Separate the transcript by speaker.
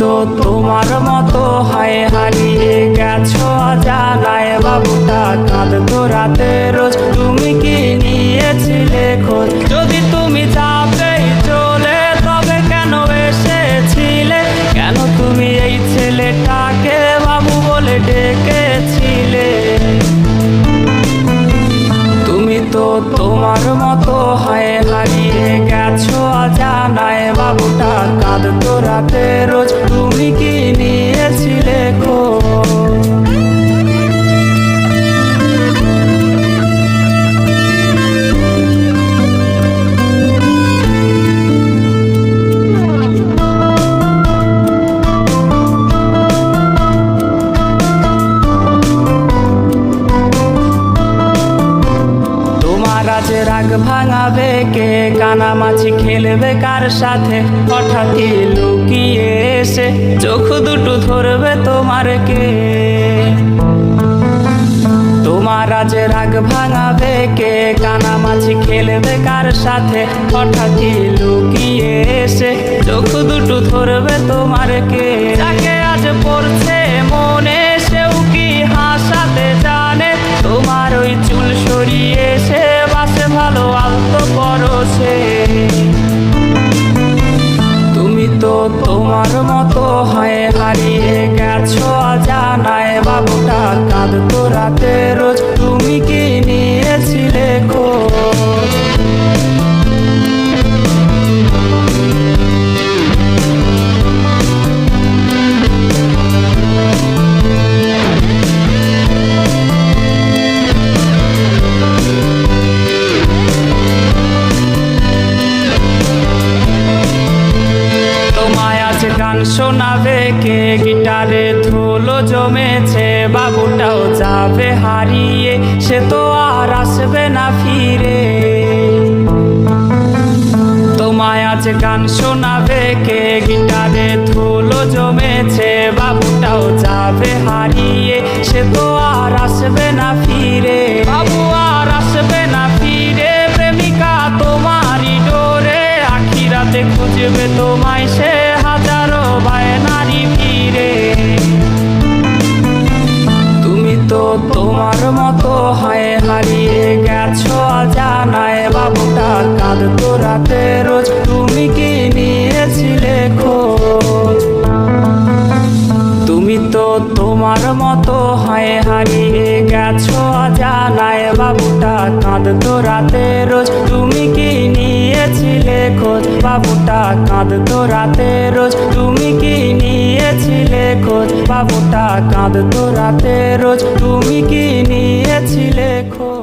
Speaker 1: তো তোমার মতো হয় হারিয়ে গেছো অজানায়। বাবুটা কাঁদতো রাতে রোজ, তুমি কি নিয়েছিলে খোঁজ? যদি তুমি যাবেই চলে তবে কেন এসেছিলে? কেন তুমি এই ছেলেটাকে বাবু বলে ডেকেছিলে? তুমি তো তোমার মতো হয় হারিয়ে গেছো অজানায়। বাবুটা কাঁদতো রাতে রোজ, তুমি কি নিয়েছিলে খোঁজ? আজ রাগ ভাঙাবে কে? কানামাছি খেলবে কার সাথে? হঠাৎই লুকিয়ে এসে চোখ দুটো ধরবে তোমার কে? তোমার আজ রাগ ভাঙাবে কে? কানামাছি খেলবে কার সাথে? হঠাৎই লুকিয়ে এসে চোখ দুটো ধরবে তোমার কে? যাকে আজ পড়ছে মনে সেও কি হাসাতে জানে? তোমার ওই চুল সরিয়ে সে বাসে ভালো আলতো পরশে। তুমি তো তোমার মতো হয় হারিয়ে গেছো অজানায়। বাবুটা কাঁদতো রাতে রোজ, তুমি কি নিয়েছিলে খোঁজ? গান শোনাবে কে? গিটারে ধুলো জমেছে, বাবুটাও যাবে হারিয়ে, সে তো আর আসবে না ফিরে। তোমায় আজ গান শোনাবে কে? গিটারে ধুলো জমেছে, বাবুটাও যাবে হারিয়ে, সে তো আর আসবে না ফিরে। বাবু আর আসবে না ফিরে, প্রেমিকা তোমারই ডোরে, আখিরাতে খুঁজবে তোমায় সে হাজারো বায়নারি ফিরে। তুমি তো তোমার মতো হয় হারিয়ে গেছো অজানায়। বাবুটা কাঁদতো রাতে রোজ, তুমি কি নিয়েছিলে খোঁজ? তুমি তো তোমার মতো হয় হারিয়ে গেছো অজানায়। বাবুটা কাঁদতো রাতে রোজ, তুমি কি নিয়েছিলে খোঁজ? বাবুটা কাঁদতো রাতে রোজ, তুমি কি নিয়েছিলে খোঁজ? বাবুটা কাঁদতো রাতে রোজ, তুমি কি নিয়েছিলে খোঁজ?